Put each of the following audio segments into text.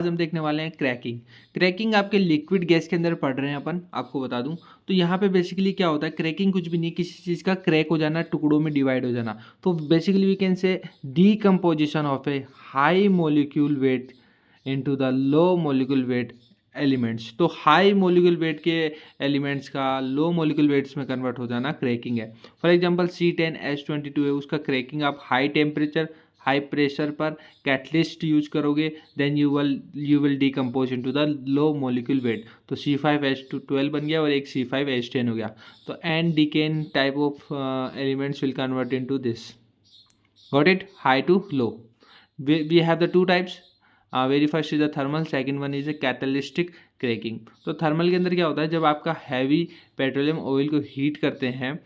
आज हम देखने वाले हैं क्रैकिंग। क्रैकिंग आपके लिक्विड गैस के अंदर पढ़ रहे हैं अपन, आपको बता दूं तो यहाँ पे बेसिकली क्या होता है, क्रैकिंग कुछ भी नहीं, किसी चीज़ का क्रैक हो जाना, टुकड़ों में डिवाइड हो जाना। तो basically we can say decomposition of a high molecule weight into the low molecule weight elements. तो हाई मोलिक्यूल वेट के एलिमेंट्स का लो मोलिक्यूल वेट्स में कन्वर्ट हो जाना क्रैकिंग है। फॉर एग्जांपल C10H22 है, उसका क्रैकिंग आप हाई टेम्परेचर हाई प्रेशर पर कैटलिस्ट यूज करोगे, then you will decompose into the low molecule weight. तो C5H12 बन गया और एक C5H10 हो गया। तो n decane type of elements will convert into this. Got it? High to low. we have the two types. Very first is the thermal, second one is a catalytic cracking. तो thermal के अंदर क्या होता है, जब आपका heavy petroleum oil को heat करते हैं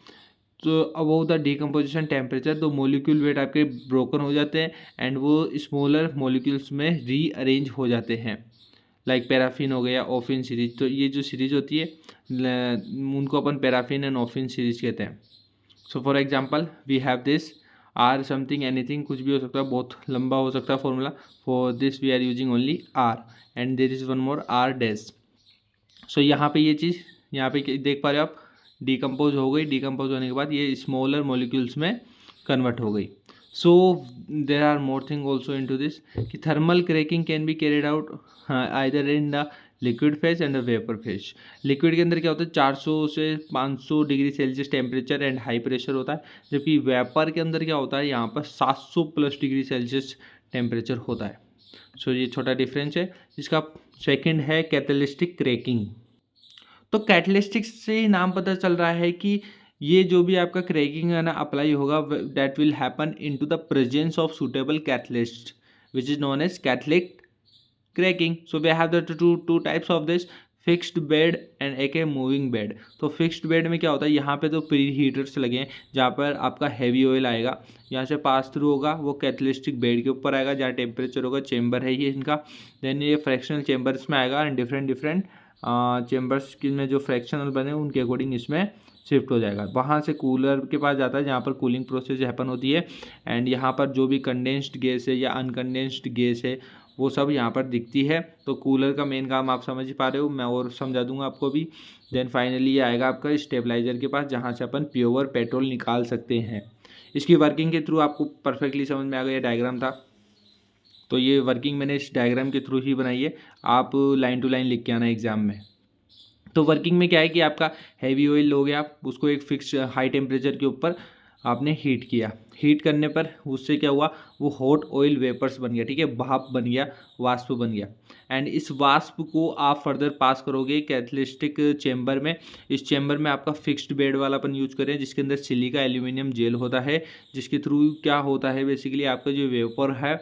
तो अबव द डिकम्पोजिशन टेम्परेचर तो मोलिक्यूल वेट आपके ब्रोकन हो जाते हैं एंड वो स्मॉलर मोलिक्यूल्स में रीअरेंज हो जाते हैं। लाइक पैराफिन हो गया, ओफिन सीरीज। तो ये जो सीरीज होती है उनको अपन पैराफिन एंड ओफिन सीरीज कहते हैं। So for example we have this are something anything, कुछ भी हो सकता है, बहुत लंबा हो सकता है formula. For this we are using only R and there is one more R dash. So यहाँ पे ये चीज़ यहाँ पे देख पा रहे हो आप, डिकम्पोज हो गई। डिकम्पोज होने के बाद ये स्मॉलर मॉलिक्यूल्स में कन्वर्ट हो गई। So there are more thing also into this कि thermal cracking can be carried out either in the liquid phase and the vapour phase. Liquid के अंदर क्या होता है, 400 से 500 degree Celsius temperature and high pressure होता है, जबकि वेपर के अंदर क्या होता है, यहाँ पर 700 प्लस डिग्री सेल्सियस टेम्परेचर होता है। सो ये छोटा डिफरेंस है। जिसका सेकंड है कैटलिस्टिक क्रैकिंग। तो कैटलिस्टिक से ही नाम पता चल रहा है कि ये जो भी आपका क्रैकिंग है ना अप्लाई होगा, that will happen into the presence of suitable catalyst which is known as catalytic cracking. So we have the two types of this, fixed bed and एक है मूविंग बेड। तो फिक्स्ड बेड में क्या होता है, यहाँ पे तो प्री हीटर्स लगे हैं जहाँ पर आपका हैवी ऑयल आएगा, यहाँ से पास थ्रू होगा, वो कैटलिस्टिक बेड के ऊपर आएगा जहाँ टेम्परेचर होगा, चेम्बर है ये इनका। देन ये फ्रैक्शनल चेम्बर्स में आएगा एंड डिफरेंट डिफरेंट चेम्बर्स में जो फ्रैक्शनल बने उनके अकॉर्डिंग इसमें शिफ्ट हो जाएगा। वहाँ से कूलर के पास जाता है जहाँ पर कूलिंग प्रोसेस हैपन होती है एंड यहाँ पर जो भी कंडेंस्ड गैस है या अनकंडेंस्ड गैस है वो सब यहाँ पर दिखती है। तो कूलर का मेन काम आप समझ पा रहे हो, मैं और समझा दूंगा आपको भी। देन फाइनली ये आएगा आपका स्टेबलाइजर के पास जहाँ से अपन प्योर पेट्रोल निकाल सकते हैं। इसकी वर्किंग के थ्रू आपको परफेक्टली समझ में आ गया, डायग्राम था तो ये वर्किंग मैंने इस डायग्राम के थ्रू ही बनाई है, आप लाइन टू लाइन लिख के आना एग्जाम में। तो वर्किंग में क्या है कि आपका हैवी ऑयल लोगे आप, उसको एक फिक्स हाई टेम्परेचर के ऊपर आपने हीट किया। हीट करने पर उससे क्या हुआ, वो हॉट ऑयल वेपर्स बन गया, ठीक है, भाप बन गया, वाष्प बन गया। एंड इस वाष्प को आप फर्दर पास करोगे कैटलिस्टिक चेम्बर में। इस चेम्बर में आपका फिक्स्ड बेड वाला अपन यूज करें जिसके अंदर सिलिका एल्यूमिनियम जेल होता है, जिसके थ्रू क्या होता है बेसिकली आपका जो वेपर है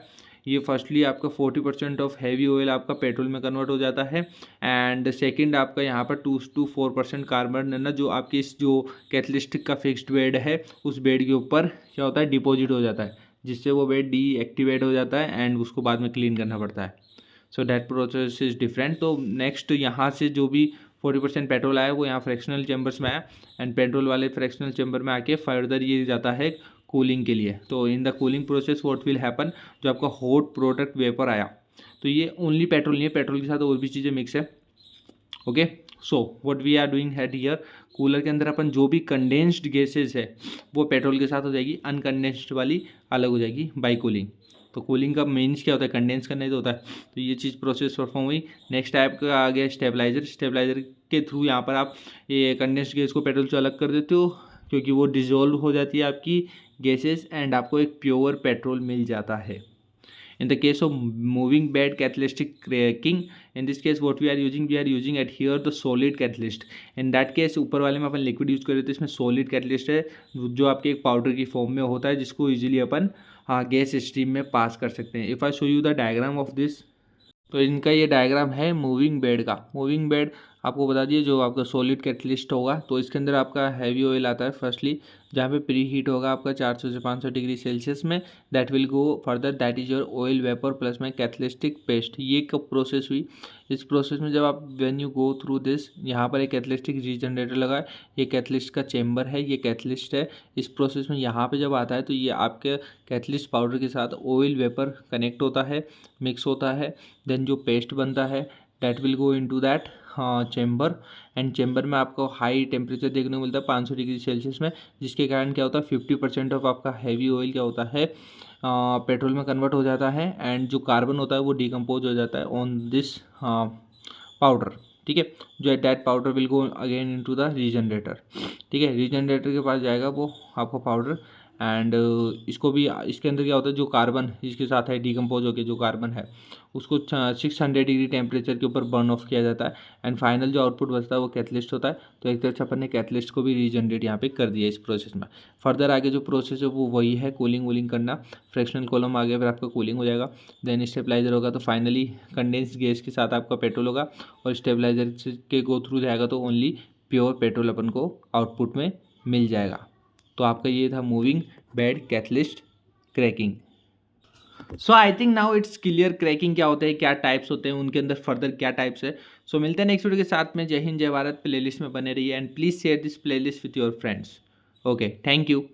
ये फर्स्टली आपका 40% ऑफ हैवी ऑयल आपका पेट्रोल में कन्वर्ट हो जाता है एंड सेकंड आपका यहाँ पर 2 to 4% कार्बन है ना, जो आपकी इस जो कैटलिस्टिक का फिक्स्ड बेड है उस बेड के ऊपर क्या होता है, डिपॉजिट हो जाता है, जिससे वो बेड डीएक्टिवेट हो जाता है एंड उसको बाद में क्लीन करना पड़ता है। So that process is different. तो नेक्स्ट यहाँ से जो भी 40% पेट्रोल आया वो यहाँ फ्रैक्शनल चैम्बर्स में आया एंड पेट्रोल वाले फ्रैक्शनल चैम्बर में आके फर्दर ये जाता है कूलिंग के लिए। तो in the cooling process what will happen, जो आपका हॉट प्रोडक्ट वेपर आया, तो ये ओनली पेट्रोल नहीं है, पेट्रोल के साथ और भी चीज़ें मिक्स है। Okay, so what we are doing at here, cooler के अंदर अपन जो भी कंडेंस्ड गैसेज है वो पेट्रोल के साथ हो जाएगी, अनकंडेंस्ड वाली अलग हो जाएगी बाई कूलिंग। तो कूलिंग का मीन्स क्या होता है, कंडेंस करना ही तो होता है। तो ये चीज़ प्रोसेस परफॉर्म हुई। नेक्स्ट टाइप का आ गया स्टेबलाइजर। स्टेबलाइजर के थ्रू यहाँ पर आप ये कंडेंस्ड गैस को पेट्रोल से अलग कर देते हो क्योंकि वो डिजोल्व हो जाती है आपकी गैसेस एंड आपको एक प्योर पेट्रोल मिल जाता है। In the case of moving bed catalytic cracking, in this case what we are using at here the solid catalyst. In that case ऊपर वाले में अपन लिक्विड यूज कर रहे थे, इसमें सॉलिड कैटलिस्ट है जो आपके एक पाउडर की फॉर्म में होता है जिसको इजीली अपन गैस स्ट्रीम में पास कर सकते हैं। If I show you the diagram of this, तो इनका ये डायग्राम है मूविंग बेड का। मूविंग बेड आपको बता दिए जो आपका सॉलिड कैटलिस्ट होगा तो इसके अंदर आपका हैवी ऑयल आता है फर्स्टली, जहाँ पे प्री हीट होगा आपका 400 से 500 डिग्री सेल्सियस में। That will go further, that is your oil vapour plus में कैटलिस्टिक पेस्ट। ये कब प्रोसेस हुई, इस प्रोसेस में जब आप when you go through this, यहाँ पर एक कैटलिस्टिक रीजनरेटर लगा है, ये कैटलिस्ट का चेम्बर है, ये कैटलिस्ट है। इस प्रोसेस में यहाँ पे जब आता है तो ये आपके कैटलिस्ट पाउडर के साथ ऑयल वेपर कनेक्ट होता है, मिक्स होता है, देन जो पेस्ट बनता है that will go into that chamber, and chamber में आपको हाई टेम्परेचर देखने को मिलता है 500 डिग्री सेल्सियस में, जिसके कारण क्या होता है 50% ऑफ आपका हैवी ऑयल क्या होता है पेट्रोल में कन्वर्ट हो जाता है, एंड जो कार्बन होता है वो डिकम्पोज हो जाता है ऑन दिस पाउडर। ठीक है, जो that powder will go again into the regenerator. ठीक है, रीजनरेटर के पास जाएगा वो आपका पाउडर, एंड इसको भी, इसके अंदर क्या होता है जो कार्बन इसके साथ है डिकम्पोज होकर जो कार्बन है उसको 600 डिग्री टेम्परेचर के ऊपर बर्न ऑफ किया जाता है, एंड फाइनल जो आउटपुट बचता है वो कैटलिस्ट होता है। तो एक तरह से अपन ने कैटलिस्ट को भी रीजनरेट यहाँ पे कर दिया इस प्रोसेस में। फर्दर आगे जो प्रोसेस है वो वही है, कूलिंग वूलिंग करना, फ्रैक्शनल कॉलम आ गया फिर आपका कूलिंग हो जाएगा, देन स्टेबलाइजर होगा, तो फाइनली कंडेंस गैस के साथ आपका पेट्रोल होगा, और स्टेबलाइजर के गो थ्रू जाएगा तो ओनली प्योर पेट्रोल अपन को आउटपुट में मिल जाएगा। तो आपका ये था moving bed catalyst cracking. So I think now it's clear cracking क्या होता है, क्या टाइप्स होते हैं, उनके अंदर फर्दर क्या टाइप्स है। सो मिलते हैं नेक्स्ट वीडियो के साथ में। जय हिंद जय भारत। प्लेलिस्ट में बने रहिए and please share this playlist with your friends. Okay, thank you.